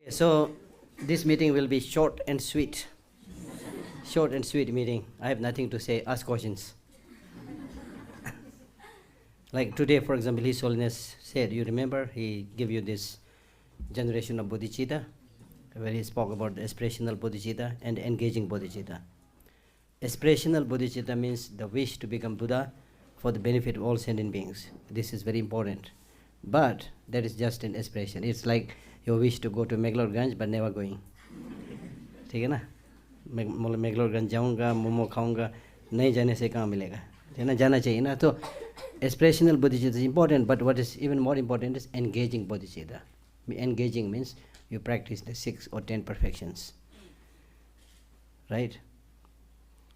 So this meeting will be short and sweet. Short and sweet meeting. I have nothing to say. Ask questions. Like today, for example, His Holiness said, you remember, he gave you this generation of bodhicitta, where he spoke about the aspirational bodhicitta and engaging bodhicitta. Aspirational bodhicitta means the wish to become Buddha for the benefit of all sentient beings. This is very important. But that is just an aspiration. It's like your wish to go to Meghalorganj but never going. ठीक है ना? Meghalorganj जाऊँगा, मोमो खाऊँगा, नहीं जाने से कहाँ मिलेगा? है ना? जाना चाहिए ना? तो aspirational bodhicitta is important, but what is even more important is engaging bodhicitta. Engaging means you practice the 6 or 10 perfections. Right?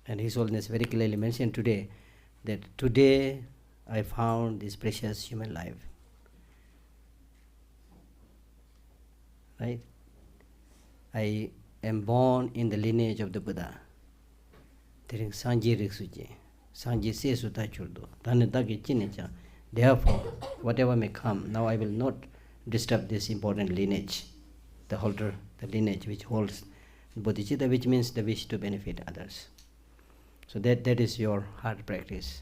And His Holiness very clearly mentioned today that today I found this precious human life. Right? I am born in the lineage of the Buddha. Therefore, whatever may come, now I will not disturb this important lineage, the holder, the lineage which holds bodhicitta, which means the wish to benefit others. So that is your heart practice.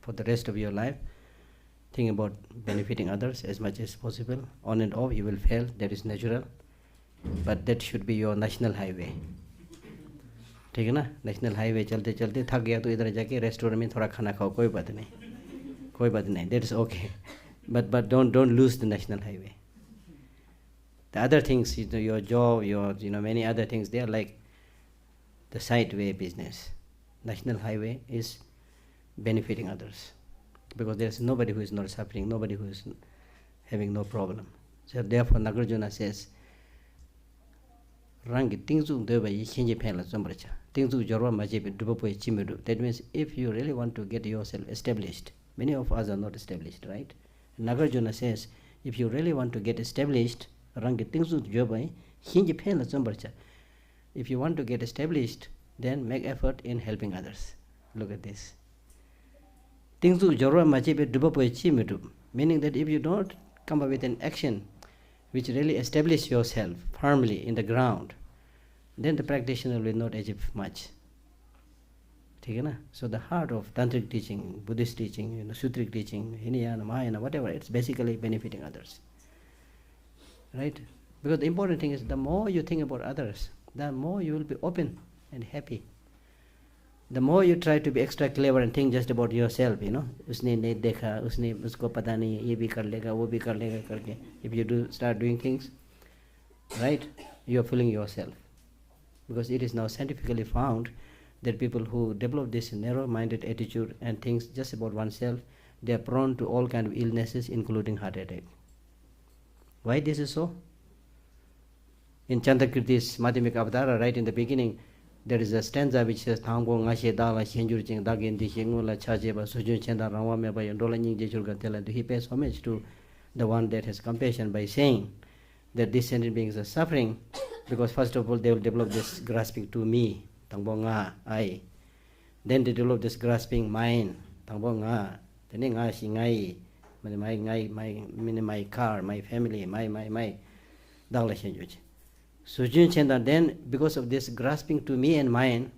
For the rest of your life, think about benefiting others as much as possible. On and off you will fail, that is natural. But that should be your national highway. ठीक है ना? National highway चलते चलते थक गया तो इधर जाके रेस्टोरेंट में थोड़ा खाना खाओ, कोई बात नहीं, that is okay. But don't lose the national highway. The other things, your job, your many other things, they are like the sideway business. National highway is benefiting others, because there is nobody who is not suffering, nobody who is having no problem. So therefore Nagarjuna says, that means if you really want to get yourself established, many of us are not established, right? Nagarjuna says, if you really want to get established, if you want to get established, then make effort in helping others. Look at this. Meaning that if you don't come up with an action which really establish yourself firmly in the ground, then the practitioner will not achieve much. So the heart of tantric teaching, Buddhist teaching, sutric teaching, Hinayana, Mahayana, whatever, it's basically benefiting others. Right? Because the important thing is, the more you think about others, the more you will be open and happy. The more you try to be extra clever and think just about yourself, उसने नहीं देखा, उसने उसको पता नहीं, ये भी कर लेगा, वो भी कर लेगा करके. If you start doing things, right, you are fooling yourself. Because it is now scientifically found that people who develop this narrow-minded attitude and thinks just about oneself, they are prone to all kinds of illnesses, including heart attack. Why this is so? In Chandrakirti's Madhyamika Avtara, right in the beginning, there is a stanza which says, Thango ngashe dala shenjur ching dagin di shengula chajeba sujun chenda rawa me by ndola nying jechur gatela. He pays homage to the one that has compassion by saying that these sentient beings are suffering because first of all they will develop this grasping to me, tangbo nga, I. Then they develop this grasping mine, tangbo nga, then nga shi ngai, my car, my family, my dala shenjur. Sujun Chenda, then because of this grasping to me and mine,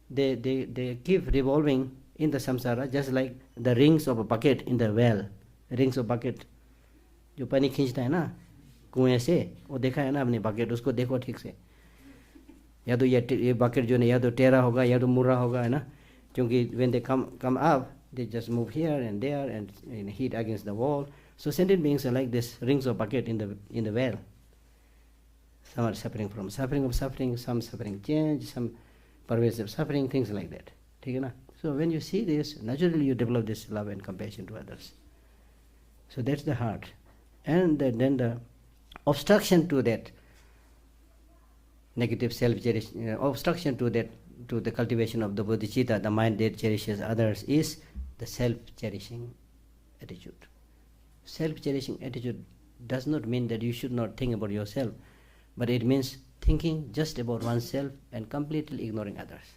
they keep revolving in the samsara just like the rings of a bucket in the well. Rings of bucket, जो पानी खींचता है ना कुएं से, वो देखा है ना अपने bucket, उसको देखो ठीक से. या तो ये bucket जो है या तो टेढ़ा होगा या तो मुर्रा होगा है ना, क्योंकि when they come up, they just move here and there and hit against the wall. So sentient beings are like this rings of bucket in the well. Some are suffering from suffering of suffering, some suffering change, some pervasive suffering, things like that. So when you see this, naturally you develop this love and compassion to others. So that's the heart. And then the obstruction to that negative self-cherishing, obstruction to the cultivation of the bodhicitta, the mind that cherishes others, is the self-cherishing attitude. Self-cherishing attitude does not mean that you should not think about yourself, but it means thinking just about oneself and completely ignoring others.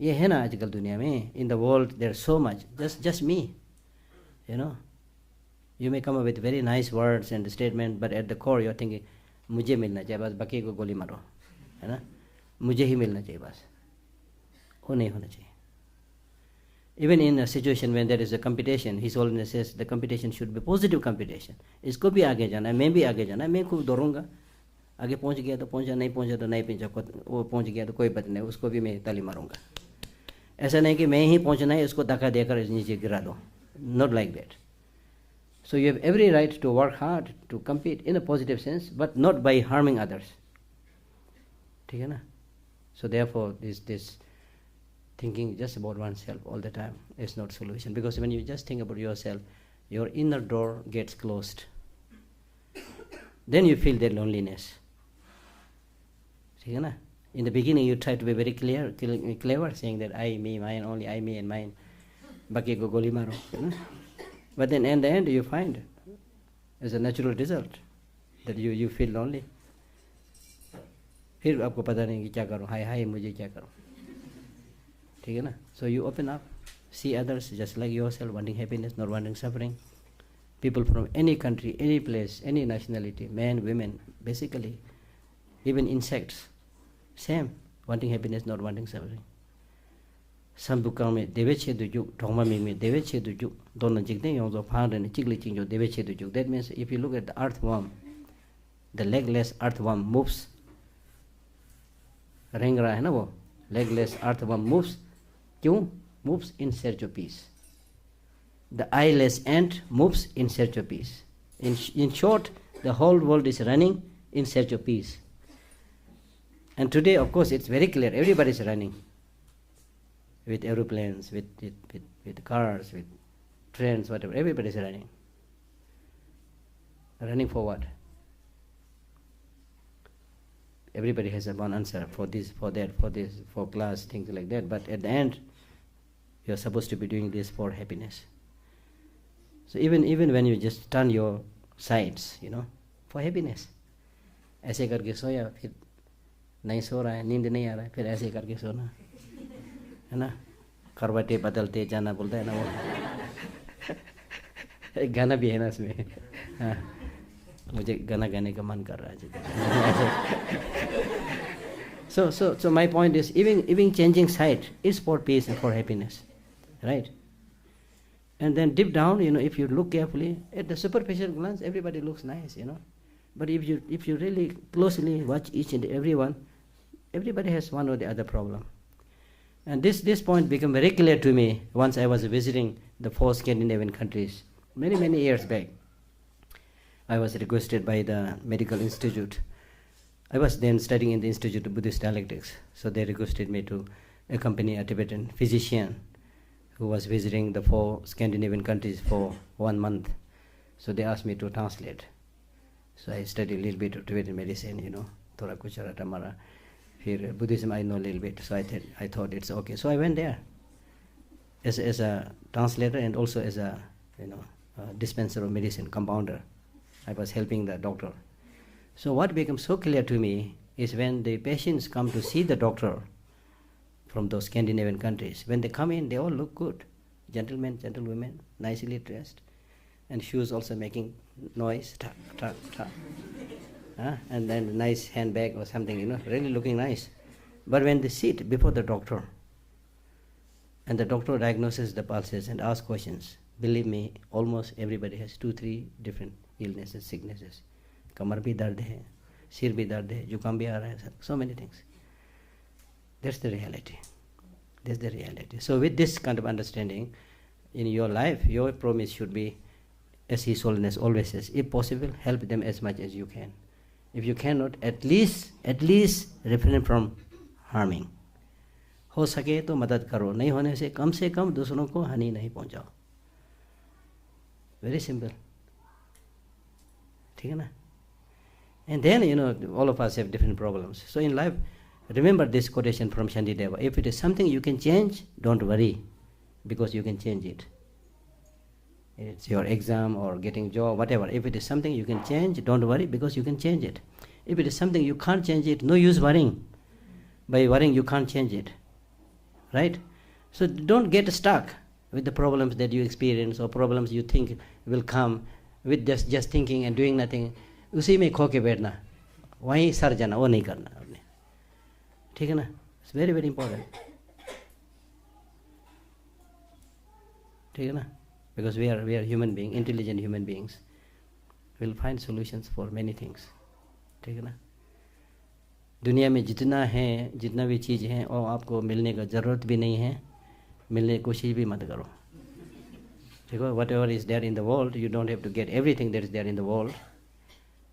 ये है ना आजकल दुनिया में, in the world there's so much, just me, You may come up with very nice words and statement, but at the core you're thinking, मुझे मिलना चाहिए बस, बाकी को गोली मारो, है ना, मुझे ही मिलना चाहिए बस, वो नहीं होना चाहिए. Even in a situation when there is a competition, His Holiness says the competition should be positive competition. इसको भी आगे जाना है, मैं भी आगे जाना है, मैं खूब दौड़ूंगा, आगे पहुंच गया तो पहुंचा, नहीं पहुंचा तो नहीं पहुंचा, वो पहुंच गया तो कोई बात नहीं, उसको भी मैं ताली मारूंगा. ऐसा नहीं कि मैं ही पहुंचना है, इसको धक्का देकर नीचे गिरा दो. Not like that. So you have every right to work hard, to compete in a positive sense, but not by harming others. ठीक है ना? So therefore this thinking just about oneself all the time is not solution, because when you just think about yourself, your inner door gets closed. Then you feel that loneliness. In the beginning you try to be very clever, saying that I, me, mine, only I, me and mine. Baki ko goli maro. But then in the end you find, as a natural result, that you feel lonely. फिर आपको पता नहीं कि क्या करूं, हाय मुझे क्या करूं. ठीक है ना? So you open up, see others just like yourself, wanting happiness, not wanting suffering. People from any country, any place, any nationality, men, women, basically, even insects, same, wanting happiness, not wanting suffering. Sambukang me deve che du juk, dogma me deve che du juk, dono jikde yongzo phang and chigli chingjo deve che du juk. That means if you look at the earthworm, the legless earthworm moves. Rengra hai na wo, legless earthworm moves. Kyun? Moves in search of peace. The eyeless ant moves in search of peace. In short, the whole world is running in search of peace. And today, of course, it's very clear, everybody is running. With aeroplanes, with cars, with trains, whatever, everybody is running. Running for what? Everybody has a one answer for this, for that, for this, for class, things like that. But at the end, you are supposed to be doing this for happiness. So even when you just turn your sides, for happiness. ऐसे करके सोया, फिर नहीं सो रहा है, नींद नहीं आ रहा है, फिर ऐसे करके सोना, है ना? करवटें बदलते जाना बोलता है ना वो. एक गाना भी है ना इसमें. हाँ, मुझे गाना गाने का मन कर रहा है. So my point is, even changing side is for peace and for happiness, right? And then deep down, if you look carefully at the superficial glance, everybody looks nice, But if you really closely watch each and everyone, everybody has one or the other problem. And this point became very clear to me once I was visiting the 4 Scandinavian countries many years back. I was requested by the medical institute. I was then studying in the Institute of Buddhist Dialectics, so they requested me to accompany a Tibetan physician who was visiting the 4 Scandinavian countries for 1 month. So they asked me to translate. So I studied a little bit of Tibetan medicine, Thora Kuchara Tamara. Here, Buddhism I know a little bit, so I thought it's okay. So I went there as a translator and also as a dispenser of medicine, compounder. I was helping the doctor. So what becomes so clear to me is when the patients come to see the doctor from those Scandinavian countries, when they come in, they all look good. Gentlemen, gentlewomen, nicely dressed, and shoes also making noise, tuck, tuck, tuck. And then nice handbag or something, really looking nice. But when they sit before the doctor, and the doctor diagnoses the pulses and asks questions, believe me, almost everybody has 2-3 different illnesses, sicknesses. Kamar bhi dard hai, sir bhi dard hai, jukam bhi aa raha hai, so many things. That's the reality. That's the reality. So with this kind of understanding, in your life, your promise should be, as His Holiness always says, if possible, help them as much as you can. If you cannot, at least refrain from harming. हो सके तो मदद करो, नहीं होने से कम दूसरों को हानि नहीं पहुंचाओ. Very simple. ठीक है ना? And then, all of us have different problems. So in life, remember this quotation from Shantideva. If it is something you can change, don't worry, because you can change it. It's your exam or getting job, whatever. If it is something you can change, don't worry, because you can change it. If it is something you can't change it, no use worrying. By worrying, you can't change it. Right? So don't get stuck with the problems that you experience or problems you think will come with just thinking and doing nothing. उसी में खो के बैठना, वहीं sir जाना, वो नहीं करना आपने, ठीक है ना? इट्स वेरी वेरी इंपॉर्टेंट, ठीक है ना? Because we are human beings, intelligent human beings, we'll find solutions for many things, ठीक है ना? दुनिया में जितना है, जितना भी चीज़ है, और आपको मिलने का ज़रूरत भी नहीं है, मिलने की कोशिश भी मत करो, ठीक है? Whatever is there in the world, you don't have to get everything that is there in the world,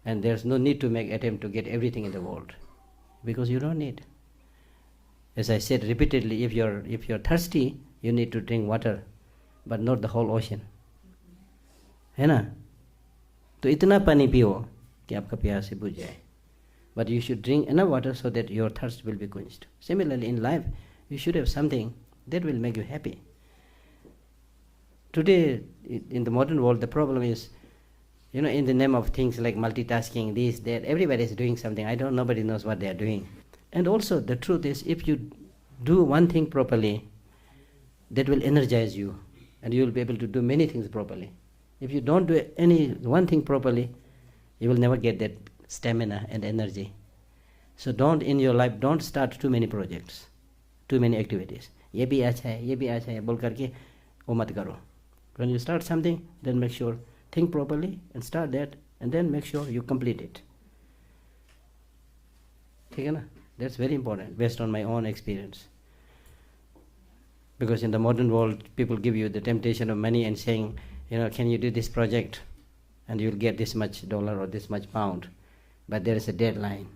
and there's no need to make attempt to get everything in the world, because you don't need. As I said repeatedly, if you're thirsty, you need to drink water, but not the whole ocean, है ना? तो इतना पानी पियो कि आपका प्यास बुझ जाए. But you should drink enough water so that your thirst will be quenched. Similarly, in life, you should have something that will make you happy. Today, in the modern world, the problem is, in the name of things like multitasking, this, that, everybody is doing something. Nobody knows what they are doing. And also, the truth is, if you do one thing properly, that will energize you, and you will be able to do many things properly. If you don't do one thing properly, you will never get that stamina and energy. So in your life, don't start too many projects, too many activities. ये भी अच्छा है बोल करके वो मत करो. When you start something, then make sure, think properly and start that, and then make sure you complete it. ठीक है ना? That's very important, based on my own experience. Because in the modern world, people give you the temptation of money and saying, can you do this project? And you'll get this much dollar or this much pound. But there is a deadline.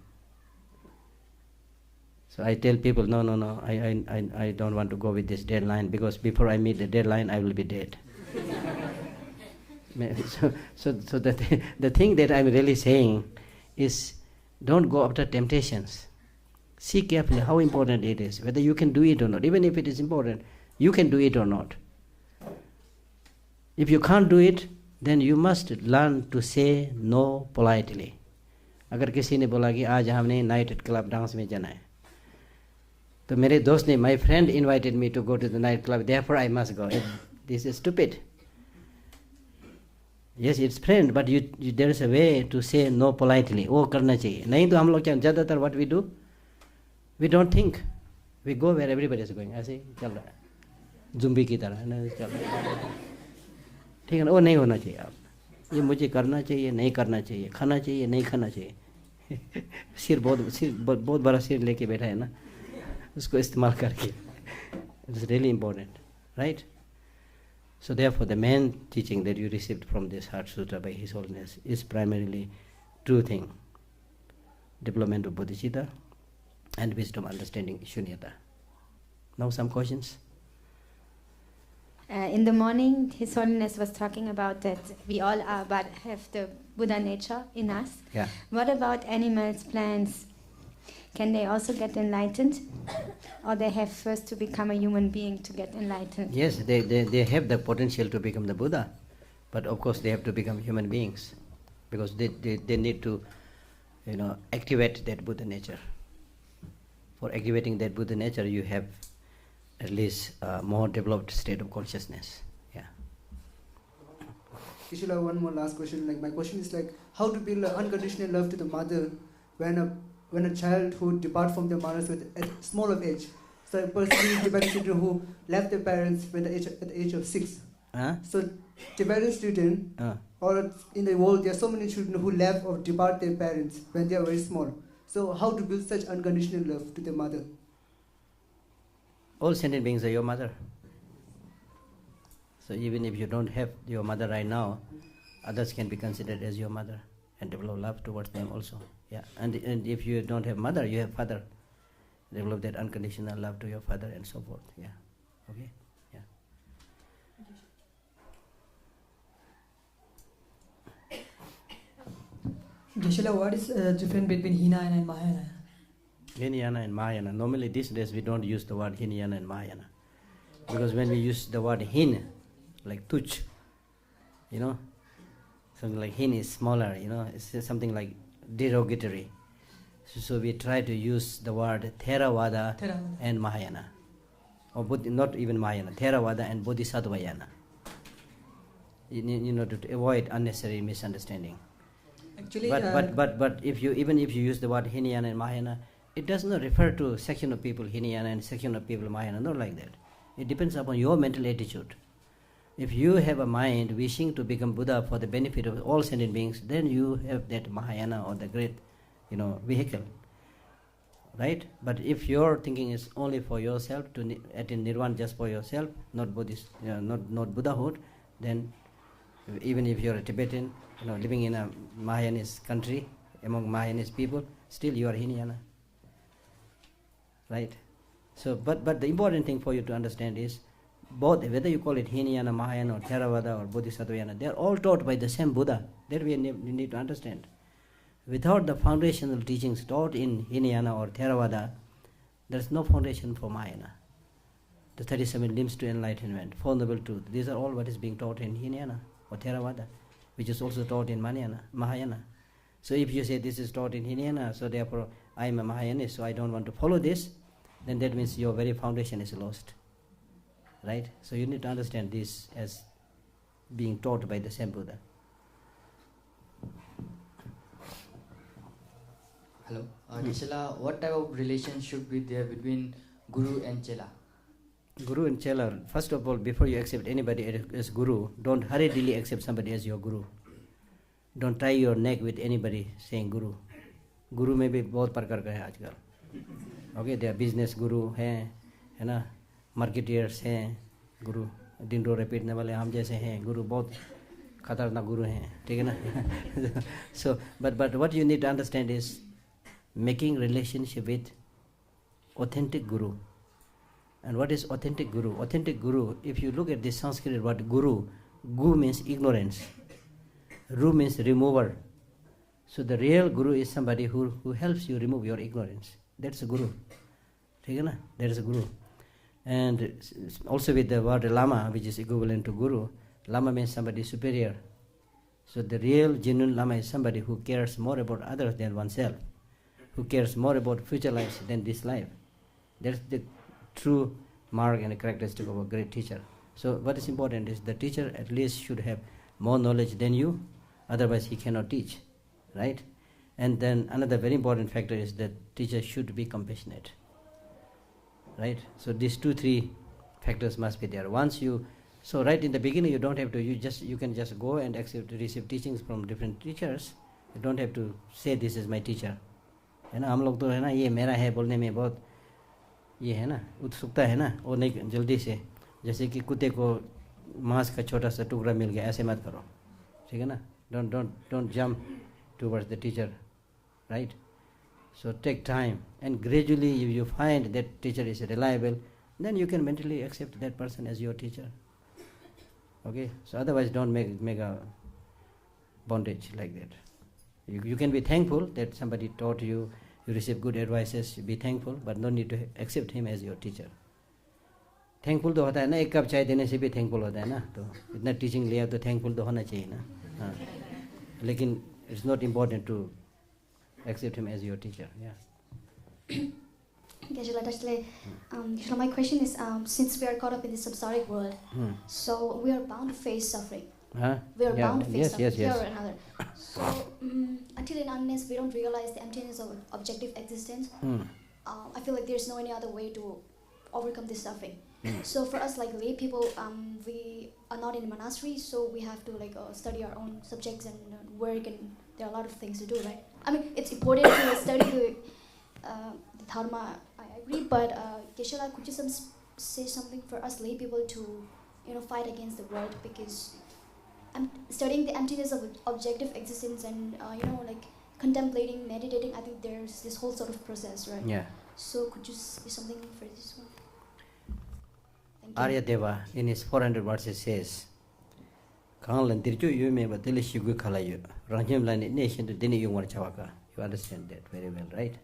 So I tell people, no, I don't want to go with this deadline, because before I meet the deadline, I will be dead. So the thing that I'm really saying is, don't go after temptations. See carefully how important it is, whether you can do it or not. Even if it is important, you can do it or not. If you can't do it, then you must learn to say no politely. अगर किसी ने बोला कि आज हमने night club dance में जाना है, तो मेरे दोस्त ने, my friend invited me to go to the night club, therefore I must go. This is stupid. Yes, it's friend, but there is a way to say no politely. वो करना चाहिए. नहीं तो हम लोग क्या ज़्यादातर what we do, we don't think, we go where everybody is going. ऐसे चल रहा है, ज़ुम्बी की तरह ना चल रहा है, ठीक है ना? वो नहीं होना चाहिए. आप ये मुझे करना चाहिए, नहीं करना चाहिए, खाना चाहिए, नहीं खाना चाहिए. सिर बहुत बड़ा सिर लेके बैठा है ना, उसको इस्तेमाल करके. It's really important, right? So therefore, the main teaching that you received from this Heart Sutra by His Holiness is primarily two things: development of bodhicitta and wisdom understanding shunyata. Now some questions? In the morning, His Holiness was talking about that we all are, but have the Buddha nature in us. Yeah. What about animals, plants? Can they also get enlightened? Or they have first to become a human being to get enlightened? Yes, they have the potential to become the Buddha, but of course they have to become human beings, because they need to, activate that Buddha nature. For activating that Buddha nature, you have at least a more developed state of consciousness. Yeah. Geshe, one more last question. My question is how to build unconditional love to the mother when a child who departs from their mothers at small of age. So personally, Tibetan children who left their parents at the age of 6. So Tibetan student, or in the world, there are so many children who left or depart their parents when they are very small. So how to build such unconditional love to their mother? All sentient beings are your mother. So even if you don't have your mother right now, others can be considered as your mother and develop love towards them also. Yeah. And if you don't have mother, you have father. Develop that unconditional love to your father and so forth. Yeah. Okay? Yeah. Geshe, what is the difference between Hinayana and Mahayana? Hinayana and Mahayana. Normally these days we don't use the word Hinayana and Mahayana. Because when we use the word Hin, like Tuch, something like Hin is smaller, it's something like derogatory. So we try to use the word Theravada and Mahayana. Or not even Mahayana, Theravada and Bodhisattvayana. To avoid unnecessary misunderstanding. Actually, but if you use the word Hinayana and Mahayana, it does not refer to section of people Hinayana and section of people Mahayana, not like that. It depends upon your mental attitude. If you have a mind wishing to become Buddha for the benefit of all sentient beings, then you have that Mahayana or the great, vehicle, right? But if your thinking is only for yourself, to attain Nirvana just for yourself, not Buddhist, not Buddhahood, then even if you're a Tibetan, living in a Mahayanist country, among Mahayanist people, still you are Hinayana, right? So, but the important thing for you to understand is, both, whether you call it Hinayana, Mahayana, or Theravada, or Bodhisattvayana, they are all taught by the same Buddha. That we need to understand. Without the foundational teachings taught in Hinayana or Theravada, there is no foundation for Mahayana. The 37 limbs to enlightenment, Four Noble Truths, these are all what is being taught in Hinayana or Theravada, which is also taught in Mahayana. So if you say this is taught in Hinayana, so therefore I am a Mahayanist, so I don't want to follow this, then that means your very foundation is lost. Right? So you need to understand this as being taught by the same Buddha. Hello. Geshe, what type of relation should be there between Guru and Chela? Guru and Chela, first of all, before you accept anybody as Guru, don't hurriedly accept somebody as your Guru. Don't tie your neck with anybody saying Guru. Guru में भी बहुत प्रकार का है आजकल. Okay, they are business Guru है ना? Marketeers हैं गुरु, दिन रो पीटने वाले हम जैसे हैं गुरु, बहुत खतरनाक गुरु हैं, ठीक है ना? So but what you need to understand is making relationship with authentic Guru. And what is authentic Guru? Authentic Guru, if you look at this Sanskrit word Guru, Gu means ignorance, Ru means remover. So the real Guru is somebody who helps you remove your ignorance. That's a Guru, ठीक है ना? That is a Guru. And also with the word Lama, which is equivalent to Guru, Lama means somebody superior. So the real genuine Lama is somebody who cares more about others than oneself, who cares more about future lives than this life. That's the true mark and characteristic of a great teacher. So what is important is the teacher at least should have more knowledge than you, otherwise he cannot teach, right? And then another very important factor is that teacher should be compassionate. Right? So these 2-3 factors must be there. So right in the beginning you don't have to, you can just go and receive teachings from different teachers. You don't have to say this is my teacher. है ना, हम लोग तो है ना ये मेरा है बोलने में बहुत ये है ना उत्सुकता है ना, वो नहीं जल्दी से, जैसे कि कुत्ते को मांस का छोटा सा टुकड़ा मिल गया ऐसे मत करो, ठीक है ना? Don't jump towards the teacher, right? So take time, and gradually if you find that teacher is reliable, then you can mentally accept that person as your teacher. Okay, so otherwise don't make a bondage like that. You can be thankful that somebody taught you, you receive good advices, be thankful, but no need to accept him as your teacher. Thankful तो होता है ना, एक cup चाय देने से भी thankful होता है ना, तो इतना teaching लिया तो thankful तो होना चाहिए ना, हाँ. लेकिन it's not important to accept him as your teacher. Yeah. Geshe, my question is, since we are caught up in this samsaric world, so we are bound to face suffering. We are bound to face suffering here or another. So until and unless we don't realize the emptiness of objective existence, I feel like there's no any other way to overcome this suffering. So for us, like lay people, we are not in a monastery, so we have to like study our own subjects and work, and there are a lot of things to do, right? I mean, it's important to study the Dharma, I agree, but Geshe, could you say something for us lay people to, fight against the world? Because I'm studying the emptiness of objective existence and, like contemplating, meditating, I think there's this whole sort of process, right? Yeah. So could you say something for this one? Aryadeva in his 400 verses says, you understand that very well, right?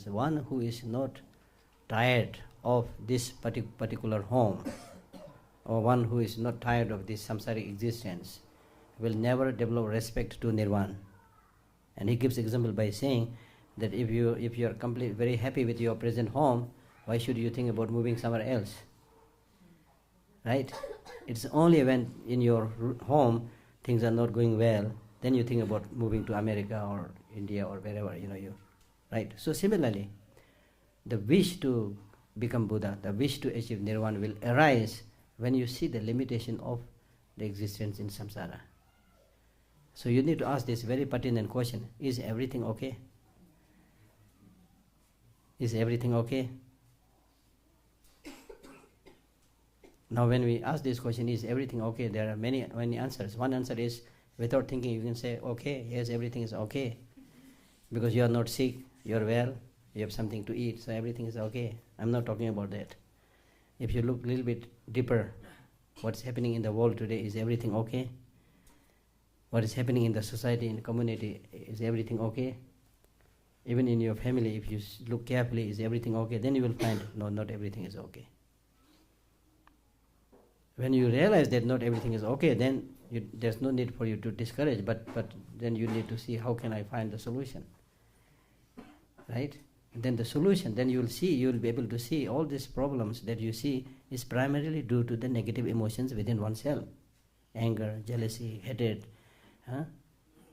One who is not tired of this particular home, or one who is not tired of this samsaric existence, will never develop respect to nirvana. And he gives example by saying that if you are very happy with your present home, why should you think about moving somewhere else? Right? It's only when in your home things are not going well, then you think about moving to America or India or wherever, you, right? So similarly, the wish to become Buddha, the wish to achieve nirvana will arise when you see the limitation of the existence in samsara. So you need to ask this very pertinent question: is everything okay? Is everything okay? Now when we ask this question, is everything okay, there are many answers. One answer is, without thinking you can say, okay, yes, everything is okay. Because you are not sick, you are well, you have something to eat, so everything is okay. I'm not talking about that. If you look a little bit deeper, what's happening in the world today, is everything okay? What is happening in the society, in the community, is everything okay? Even in your family, if you look carefully, is everything okay? Then you will find, no, not everything is okay. When you realize that not everything is okay, then there's no need for you to discourage, but then you need to see, how can I find the solution? Right? And then the solution, then you will be able to see all these problems that you see is primarily due to the negative emotions within oneself. Anger, jealousy, hatred.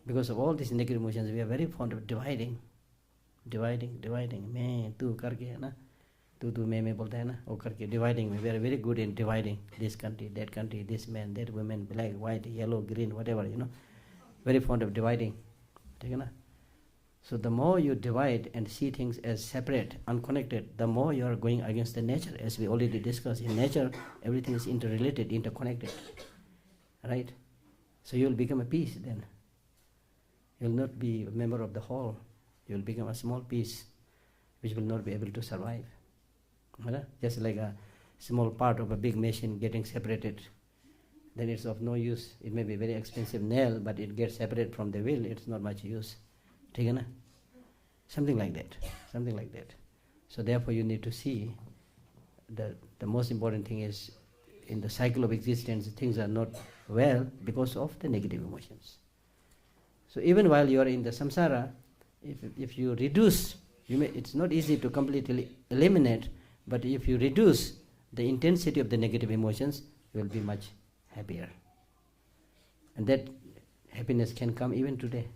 Because of all these negative emotions, we are very fond of dividing. मैं तू करके है ना, तू मैं बोलता है ना, वो करके dividing. We are very good in dividing this country, this man, that woman, black, white, yellow, green, whatever, very fond of dividing. ठीक है ना? So the more you divide and see things as separate, unconnected, the more you are going against the nature. As we already discussed, in nature everything is interrelated, interconnected, right? So you will become a piece then. You will not be a member of the whole. You will become a small piece which will not be able to survive. Just like a small part of a big machine getting separated, then it's of no use. It may be a very expensive nail, but it gets separated from the wheel, it's not much use. Something like that. So therefore you need to see the most important thing is, in the cycle of existence, things are not well because of the negative emotions. So even while you are in the samsara, if you reduce, it's not easy to completely eliminate, but if you reduce the intensity of the negative emotions, you will be much happier. And that happiness can come even today.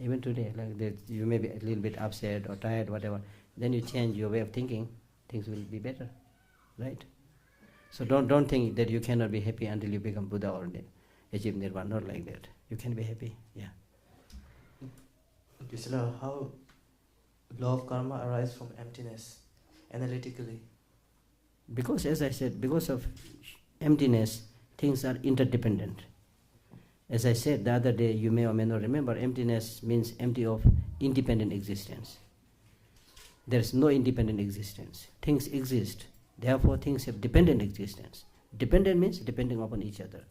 Even today, like that, you may be a little bit upset or tired, whatever. Then you change your way of thinking, things will be better, right? So don't think that you cannot be happy until you become Buddha or achieve nirvana. Not like that. You can be happy. Yeah. Geshe, how law of karma arises from emptiness, analytically? Because, as I said, because of emptiness, things are interdependent. As I said the other day, you may or may not remember, emptiness means empty of independent existence. There is no independent existence. Things exist. Therefore, things have dependent existence. Dependent means depending upon each other,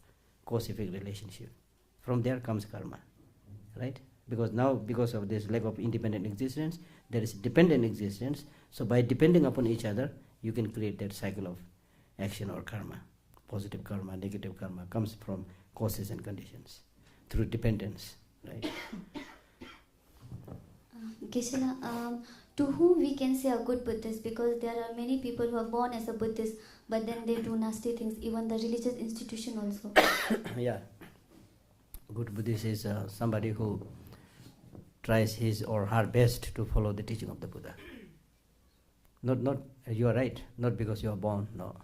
cause-effect relationship. From there comes karma, right? Because of this lack of independent existence, there is dependent existence. So by depending upon each other, you can create that cycle of action or karma. Positive karma, negative karma comes from causes and conditions through dependence, right? Geshe, to whom we can say a good Buddhist, because there are many people who are born as a Buddhist, but then they do nasty things, even the religious institution also. Yeah. Good Buddhist is somebody who tries his or her best to follow the teaching of the Buddha. Not you are right, not because you are born, no.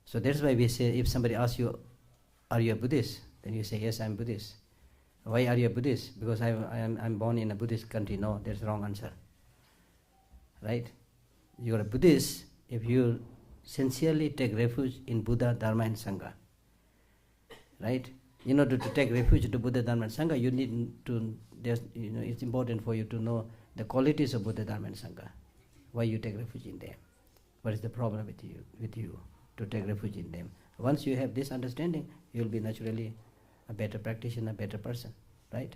So that's why we say, if somebody asks you, are you a Buddhist? Then you say, yes, I'm Buddhist. Why are you a Buddhist? Because I'm born in a Buddhist country. No, that's the wrong answer. Right? You are a Buddhist if you sincerely take refuge in Buddha, Dharma and Sangha. Right? In order to take refuge to Buddha, Dharma and Sangha, you need to, it's important for you to know the qualities of Buddha, Dharma and Sangha. Why you take refuge in them? What is the problem with you to take refuge in them? Once you have this understanding, you will be naturally a better practitioner, a better person, right?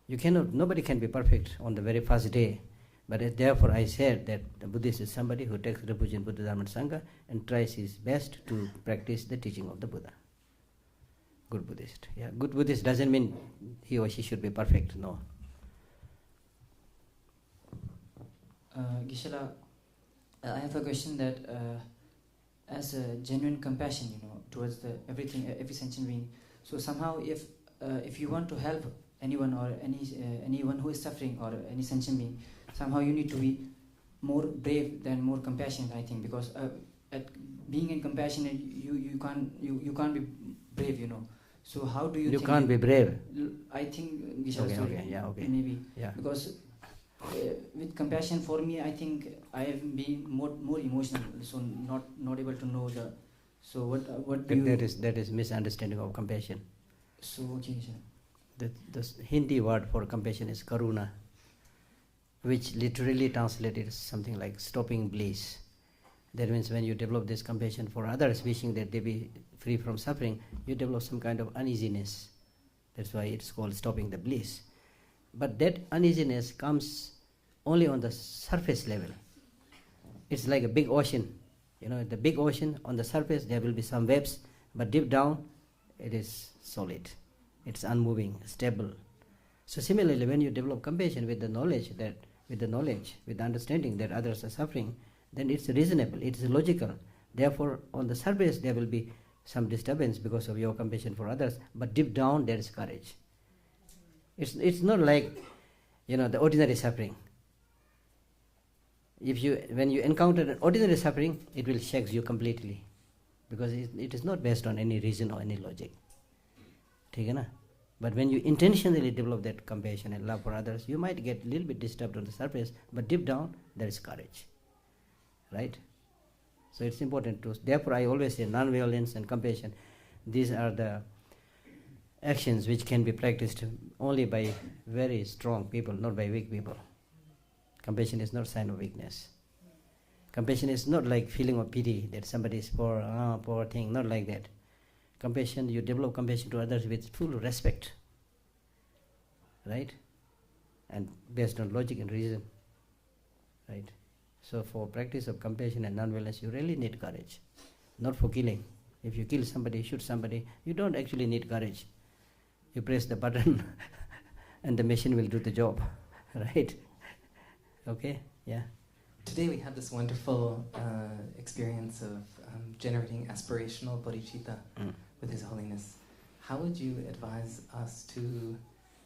Nobody can be perfect on the very first day, but therefore I said that the Buddhist is somebody who takes refuge in Buddha, Dharma and Sangha and tries his best to practice the teaching of the Buddha. Good Buddhist. Yeah, good Buddhist doesn't mean he or she should be perfect, no. Geshe, I have a question that as a genuine compassion, towards every sentient being. So somehow, if if you want to help anyone or anyone who is suffering or any sentient being, somehow you need to be more brave than more compassionate, I think, because at being in compassionate, you can't be brave, you know. So how do you? You can't be brave. I think Geshe okay. Maybe because with compassion, for me, I think I have been more emotional, so not able to know the. So what do that is misunderstanding of compassion. So okay, sir. The Hindi word for compassion is karuna, which literally translated is something like stopping bliss. That means when you develop this compassion for others, wishing that they be free from suffering, you develop some kind of uneasiness. That's why it's called stopping the bliss. But that uneasiness comes only on the surface level. It's like a big ocean. You know, the big ocean, on the surface there will be some waves, but deep down it is solid. It's unmoving, stable. So similarly, when you develop compassion with the knowledge, with the understanding that others are suffering, then it's reasonable, it's logical. Therefore, on the surface there will be some disturbance because of your compassion for others, but deep down there is courage. It's not like, you know, the ordinary suffering. When you encounter an ordinary suffering, it will shake you completely, because it is not based on any reason or any logic. But when you intentionally develop that compassion and love for others, you might get a little bit disturbed on the surface, but deep down there is courage. Right? So it's important to, therefore I always say non-violence and compassion, these are the actions which can be practiced only by very strong people, not by weak people. Compassion is not a sign of weakness. Compassion is not like feeling of pity that somebody is poor thing, not like that. Compassion, you develop compassion to others with full respect, right? And based on logic and reason, right? So for practice of compassion and non-violence, you really need courage, not for killing. If you kill somebody, shoot somebody, you don't actually need courage. You press the button and the machine will do the job, right? Okay, yeah. Today we had this wonderful experience of generating aspirational bodhicitta with His Holiness. How would you advise us to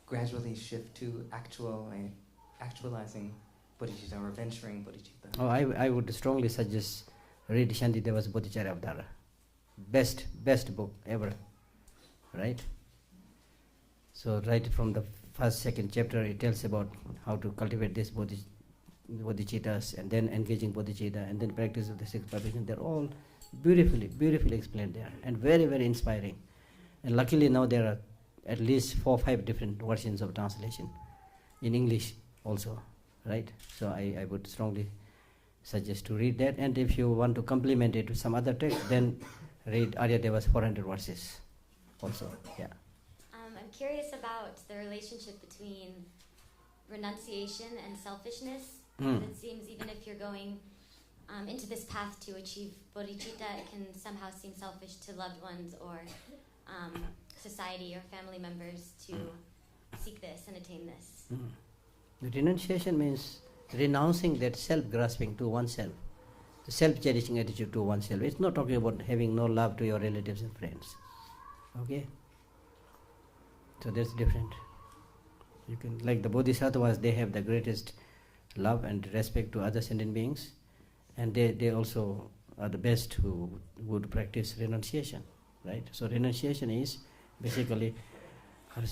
gradually shift to actualizing bodhicitta or venturing bodhicitta? Oh, I would strongly suggest read Shantideva's Bodhicharya Avtara. Best book ever, right? So right from the first, second chapter, it tells about how to cultivate this bodhicittas, and then engaging bodhicitta, and then practice of the six perfections. They're all beautifully explained there, and very, very inspiring. And luckily now there are at least 4 or 5 different versions of translation in English also, right? So I would strongly suggest to read that, and if you want to complement it with some other text, then read Aryadeva's 400 verses also. Yeah. I'm curious about the relationship between renunciation and selfishness. It seems even if you're going into this path to achieve bodhicitta, it can somehow seem selfish to loved ones or society or family members to seek this and attain this. The renunciation means renouncing that self-grasping to oneself, the self-cherishing attitude to oneself. It's not talking about having no love to your relatives and friends. Okay? So that's different. You can, like the bodhisattvas, they have the greatest love and respect to other sentient beings, and they also are the best who would practice renunciation, right? So renunciation is basically in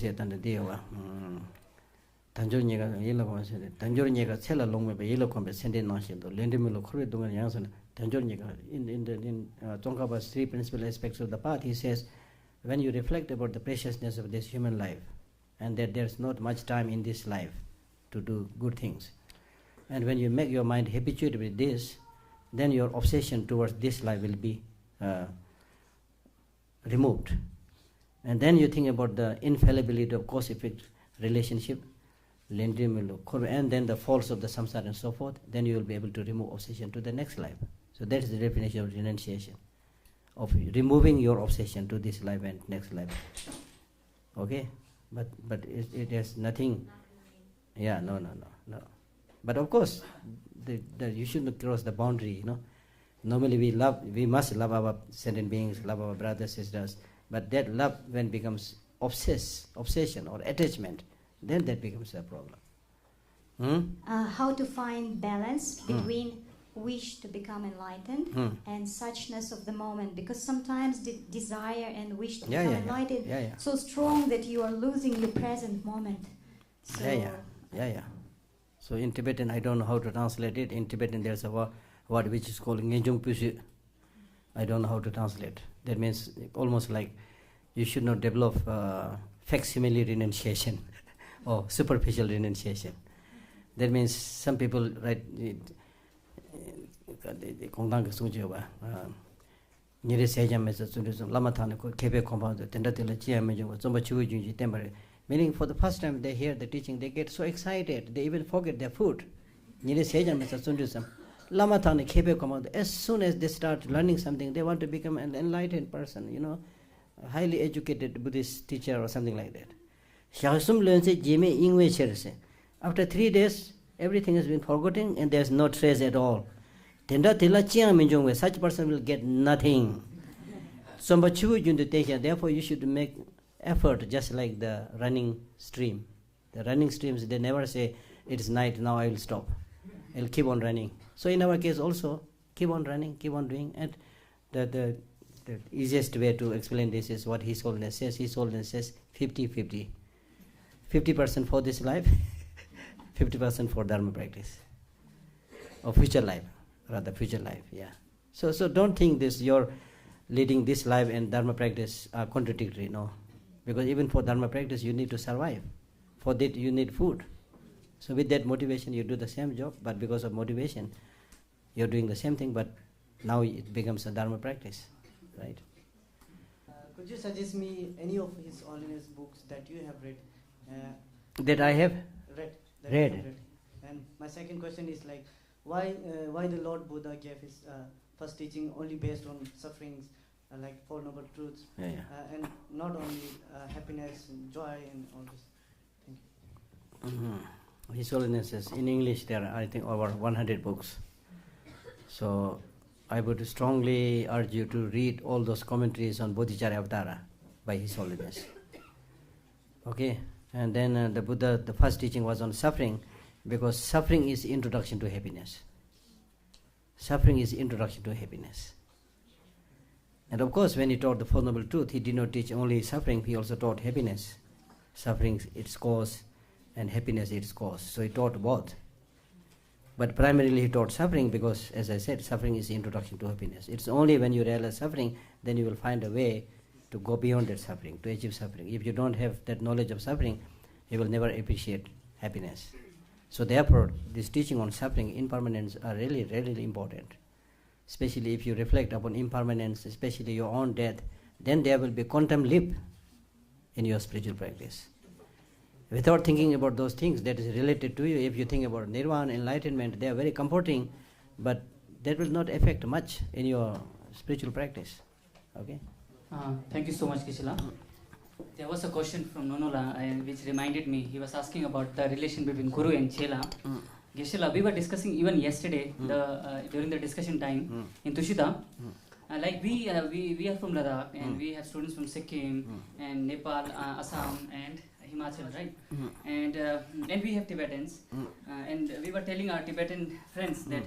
Tsongkhapa's 3 principal aspects of the path, he says, when you reflect about the preciousness of this human life, and that there's not much time in this life to do good things, and when you make your mind habituated with this, then your obsession towards this life will be removed. And then you think about the infallibility of cause-effect relationship, and then the faults of the samsara and so forth, then you will be able to remove obsession to the next life. So that is the definition of renunciation, of removing your obsession to this life and next life. Okay? But it has nothing. Yeah, no. But of course, you shouldn't cross the boundary, you know. Normally we must love our sentient beings, love our brothers, sisters, but that love when becomes obsession or attachment, then that becomes a problem. How to find balance between wish to become enlightened and suchness of the moment, because sometimes the desire and wish to become enlightened so strong that you are losing the present moment. So So in Tibetan, I don't know how to translate it. In Tibetan, there's a word which is called Ngenjung Pusu. I don't know how to translate. That means almost like you should not develop facsimile renunciation or superficial renunciation. That means some people write meaning for the first time they hear the teaching, they get so excited, they even forget their food. As soon as they start learning something, they want to become an enlightened person, you know, a highly educated Buddhist teacher or something like that. After 3 days, everything has been forgotten and there's no trace at all. Such person will get nothing. Therefore, you should make effort just like the running stream. The running streams, they never say, it is night, now I will stop. I'll keep on running. So in our case also, keep on running, keep on doing. And the easiest way to explain this is what His Holiness says. His Holiness says 50-50. 50% for this life, 50% for Dharma practice. Or future life, rather future life, So don't think this, you're leading this life and Dharma practice are contradictory, no. Because even for Dharma practice, you need to survive. For that, you need food. So with that motivation, you do the same job, but because of motivation, you're doing the same thing, but now it becomes a Dharma practice, right? Could you suggest me any of His Holiness books that you have read? That I have read. And my second question is like, why the Lord Buddha gave his first teaching only based on sufferings, like Four Noble Truths, and not only happiness and joy and all this. Thank you. His Holiness says, in English there are, I think, over 100 books. So I would strongly urge you to read all those commentaries on Bodhicharya Avtara by His Holiness. Okay? And then the Buddha, the first teaching was on suffering, because suffering is introduction to happiness. Suffering is introduction to happiness. And of course, when he taught the Four Noble Truth, he did not teach only suffering, he also taught happiness. Suffering, its cause, and happiness, its cause. So he taught both. But primarily he taught suffering because, as I said, suffering is the introduction to happiness. It's only when you realize suffering, then you will find a way to go beyond that suffering, to achieve suffering. If you don't have that knowledge of suffering, you will never appreciate happiness. So therefore, this teaching on suffering, impermanence, are really, really important. Especially if you reflect upon impermanence, especially your own death, then there will be quantum leap in your spiritual practice. Without thinking about those things that is related to you, if you think about nirvana, enlightenment, they are very comforting, but that will not affect much in your spiritual practice. Okay? Thank you so much, Geshe Lhakdor. There was a question from Nonola which reminded me. He was asking about the relation between Guru and Chela. Geshe Lhakdor, we were discussing even yesterday during the discussion time in Tushita. Like we are from Ladakh and we have students from Sikkim and Nepal, Assam and Himachal, right? And we have Tibetans, and we were telling our Tibetan friends that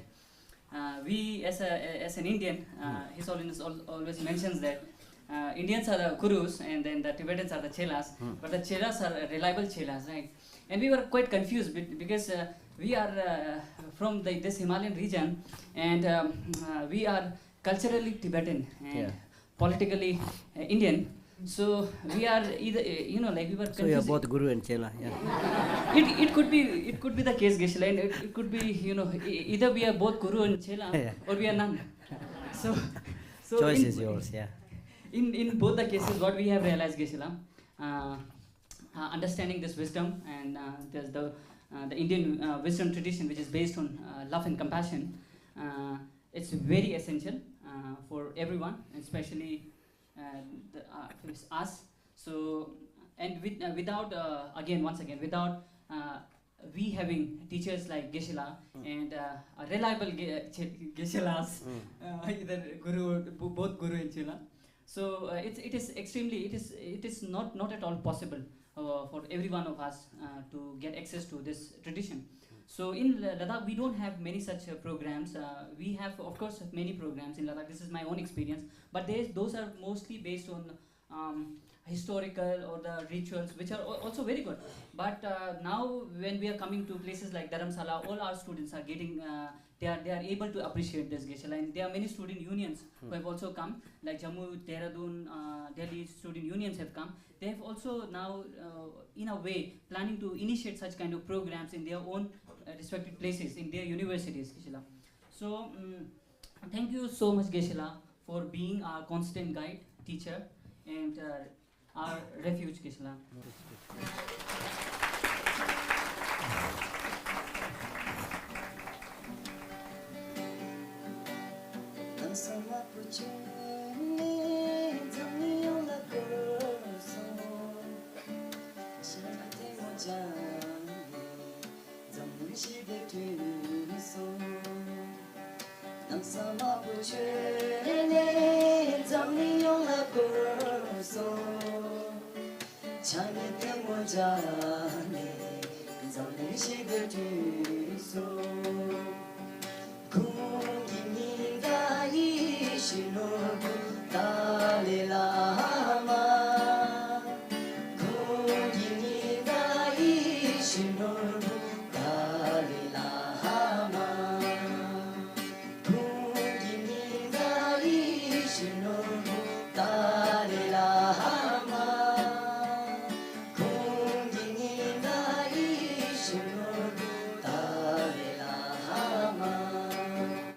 we, as an Indian, His Holiness always mentions that Indians are the Gurus and then the Tibetans are the Chelas, but the Chelas are reliable Chelas, right? And we were quite confused because we are from this Himalayan region, and we are culturally Tibetan and politically Indian. So we are either, like we were confused. So you are both Guru and Chela, It could be the case, Geshe Lhakdor, and it could be, either we are both Guru and Chela or we are none. So choice is yours, In both the cases, what we have realized, Geshe Lhakdor, understanding this wisdom, and there's the Indian wisdom tradition, which is based on love and compassion. It's very essential for everyone, especially us. So, and without without we having teachers like Geshe Lhakdor and reliable Geshe Lhakdors, either Guru, both Guru and Chela, So it is not at all possible for every one of us to get access to this tradition. So in Ladakh we don't have many such programs. We have of course many programs in Ladakh. This is my own experience, but those are mostly based on historical or the rituals, which are also very good. But now when we are coming to places like Dharamsala, all our students are getting they are able to appreciate this Geshe Lhakdor. And there are many student unions who have also come, like Jammu, Dehradun, Delhi student unions have come. They have also now in a way planning to initiate such kind of programs in their own respective places, in their universities, Geshe Lhakdor. So thank you so much, Geshe Lhakdor, for being our constant guide, teacher, and our refuge, Geshe Lhakdor. Chani